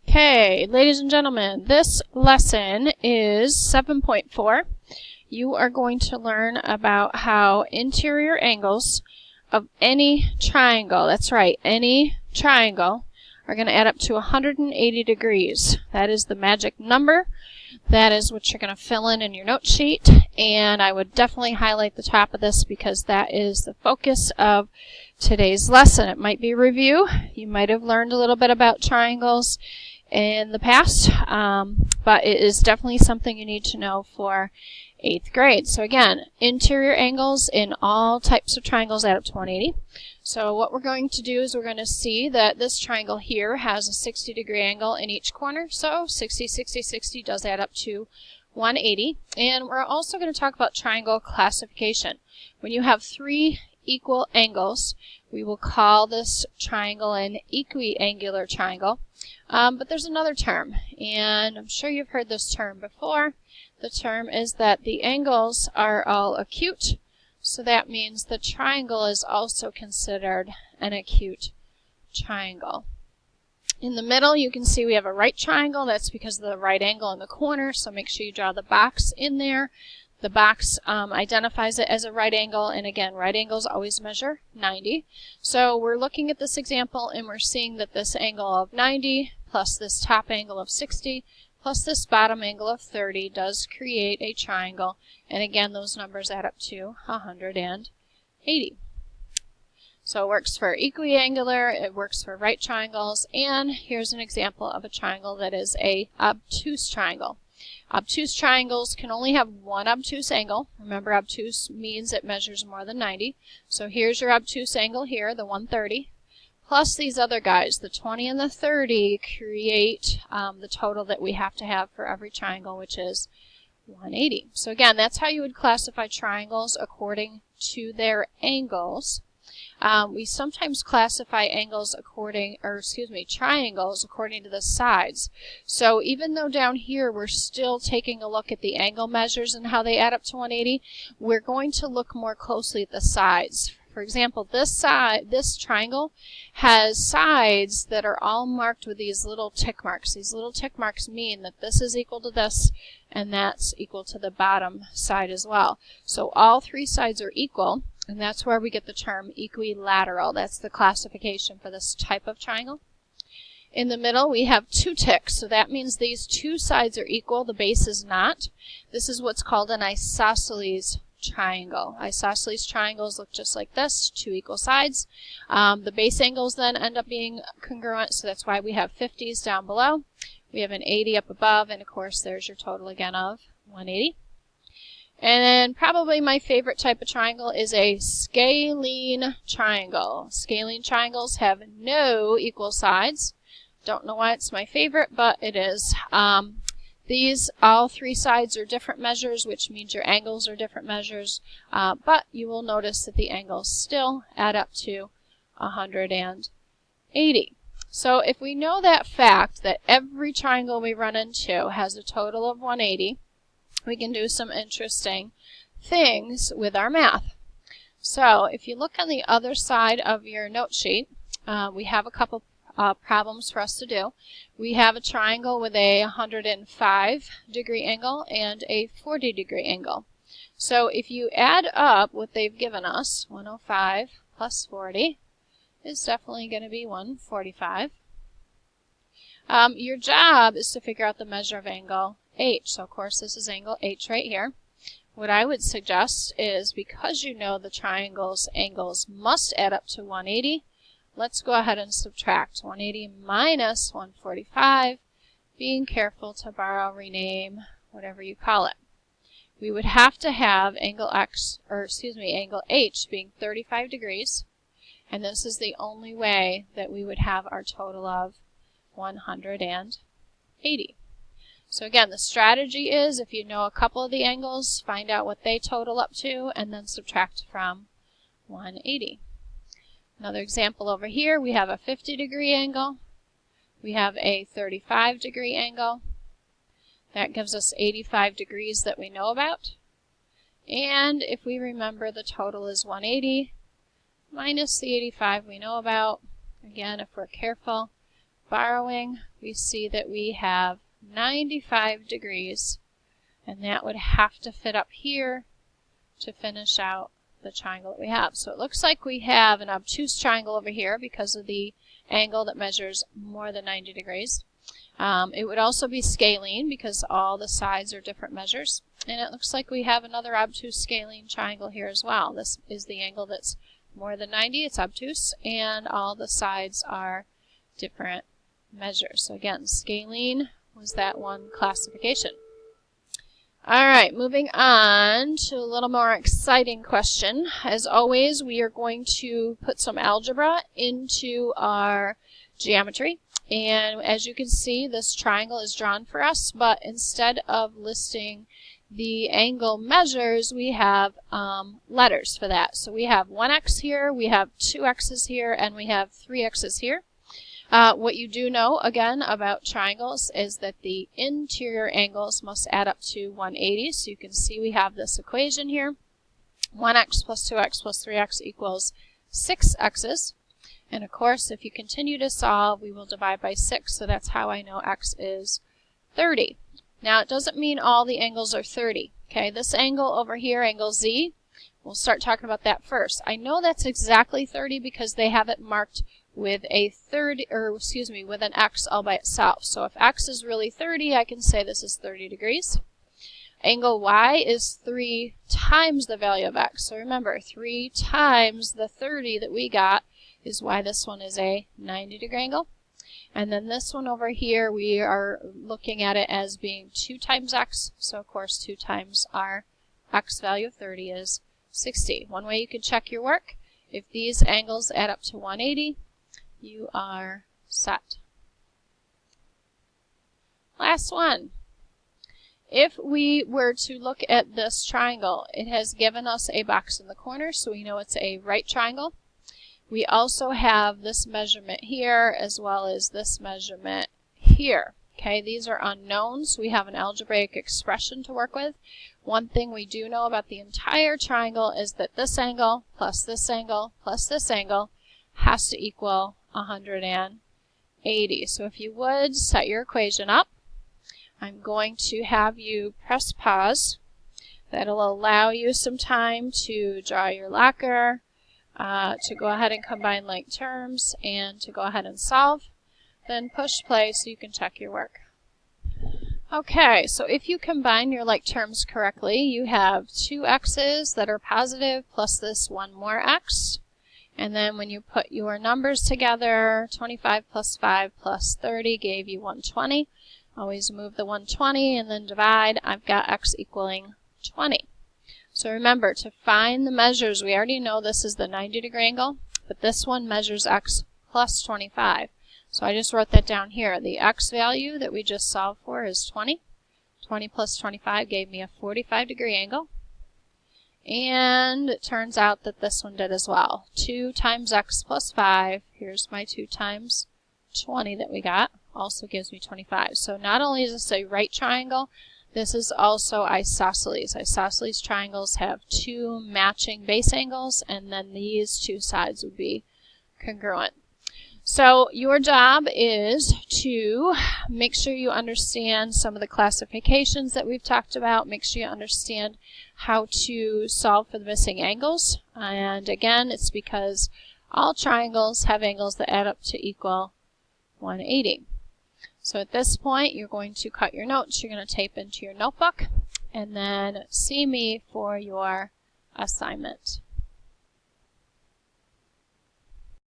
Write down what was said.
Okay, ladies and gentlemen, this lesson is 7.4. You are going to learn about how interior angles of any triangle, that's right, any triangle, are going to add up to 180 degrees. That is the magic number. That is what you're going to fill in your note sheet, and I would definitely highlight the top of this because that is the focus of today's lesson. It might be a review. You might have learned a little bit about triangles in the past, but it is definitely something you need to know for 8th grade. So again, interior angles in all types of triangles add up to 180. So what we're going to do is we're going to see that this triangle here has a 60-degree angle in each corner. So 60, 60, 60 does add up to 180. And we're also going to talk about triangle classification. When you have 3 equal angles, we will call this triangle an equiangular triangle. But there's another term, and I'm sure you've heard this term before. The term is that the angles are all acute, so that means the triangle is also considered an acute triangle. In the middle, you can see we have a right triangle. That's because of the right angle in the corner, so make sure you draw the box in there. The box identifies it as a right angle, and again, right angles always measure 90. So we're looking at this example, and we're seeing that this angle of 90 plus this top angle of 60 plus this bottom angle of 30 does create a triangle, and again, those numbers add up to 180. So it works for equiangular, it works for right triangles, and here's an example of a triangle that is a obtuse triangle. Obtuse triangles can only have one obtuse angle. Remember, obtuse means it measures more than 90. So here's your obtuse angle here, the 130. Plus these other guys, the 20 and the 30, create the total that we have to have for every triangle, which is 180. So again, that's how you would classify triangles according to their angles. We sometimes classify triangles according to the sides. So even though down here we're still taking a look at the angle measures and how they add up to 180, we're going to look more closely at the sides. For example, this triangle has sides that are all marked with these little tick marks. These little tick marks mean that this is equal to this, and that's equal to the bottom side as well. So all 3 sides are equal, and that's where we get the term equilateral. That's the classification for this type of triangle. In the middle, we have 2 ticks, so that means these 2 sides are equal, the base is not. This is what's called an isosceles triangle. Isosceles triangles look just like this, 2 equal sides. The base angles then end up being congruent, so that's why we have 50s down below. We have an 80 up above, and of course there's your total again of 180. And then probably my favorite type of triangle is a scalene triangle. Scalene triangles have no equal sides. Don't know why it's my favorite, but it is. All 3 sides are different measures, which means your angles are different measures, but you will notice that the angles still add up to 180. So if we know that fact, that every triangle we run into has a total of 180, we can do some interesting things with our math. So if you look on the other side of your note sheet, we have a couple problems for us to do. We have a triangle with a 105-degree angle and a 40-degree angle. So if you add up what they've given us, 105 plus 40 is definitely going to be 145. Your job is to figure out the measure of angle H. So of course this is angle H right here. What I would suggest is, because you know the triangle's angles must add up to 180, let's go ahead and subtract 180 minus 145, being careful to borrow, rename, whatever you call it. We would have to have angle H being 35 degrees, and this is the only way that we would have our total of 180. So again, the strategy is, if you know a couple of the angles, find out what they total up to, and then subtract from 180. Another example over here, we have a 50-degree angle. We have a 35-degree angle. That gives us 85 degrees that we know about. And if we remember, the total is 180 minus the 85 we know about. Again, if we're careful, borrowing, we see that we have 95 degrees, and that would have to fit up here to finish out the triangle that we have. So it looks like we have an obtuse triangle over here because of the angle that measures more than 90 degrees. It would also be scalene because all the sides are different measures. And it looks like we have another obtuse scalene triangle here as well. This is the angle that's more than 90, it's obtuse, and all the sides are different measures. So again, scalene was that one classification. Alright, moving on to a little more exciting question. As always, we are going to put some algebra into our geometry. And as you can see, this triangle is drawn for us, but instead of listing the angle measures, we have letters for that. So we have 1x here, we have 2x's here, and we have 3x's here. What you do know, again, about triangles is that the interior angles must add up to 180. So you can see we have this equation here. 1x plus 2x plus 3x equals 6x's. And of course, if you continue to solve, we will divide by 6. So that's how I know x is 30. Now, it doesn't mean all the angles are 30. Okay, this angle over here, angle Z, we'll start talking about that first. I know that's exactly 30 because they have it marked with a with an x all by itself. So if x is really 30, I can say this is 30 degrees. Angle Y is 3 times the value of x. So remember, 3 times the 30 that we got is why this one is a 90-degree angle. And then this one over here, we are looking at it as being 2 times x. So of course, 2 times our x value of 30 is 60. One way you can check your work, if these angles add up to 180, you are set. Last one. If we were to look at this triangle, it has given us a box in the corner, so we know it's a right triangle. We also have this measurement here as well as this measurement here. Okay, these are unknowns. We have an algebraic expression to work with. One thing we do know about the entire triangle is that this angle plus this angle plus this angle has to equal 180. So if you would set your equation up, I'm going to have you press pause. That'll allow you some time to draw your locker, to go ahead and combine like terms, and to go ahead and solve. Then push play so you can check your work. Okay, so if you combine your like terms correctly, you have 2 x's that are positive plus this one more x. And then when you put your numbers together, 25 plus 5 plus 30 gave you 120. Always move the 120 and then divide. I've got x equaling 20. So remember, to find the measures, we already know this is the 90-degree angle, but this one measures x plus 25. So I just wrote that down here. The x value that we just solved for is 20. 20 plus 25 gave me a 45-degree angle. And it turns out that this one did as well. 2 times x plus 5, here's my 2 times 20 that we got, also gives me 25. So not only is this a right triangle, this is also isosceles. Isosceles triangles have 2 matching base angles, and then these 2 sides would be congruent. So your job is to make sure you understand some of the classifications that we've talked about. Make sure you understand how to solve for the missing angles. And again, it's because all triangles have angles that add up to equal 180. So at this point, you're going to cut your notes. You're going to tape into your notebook, and then see me for your assignment.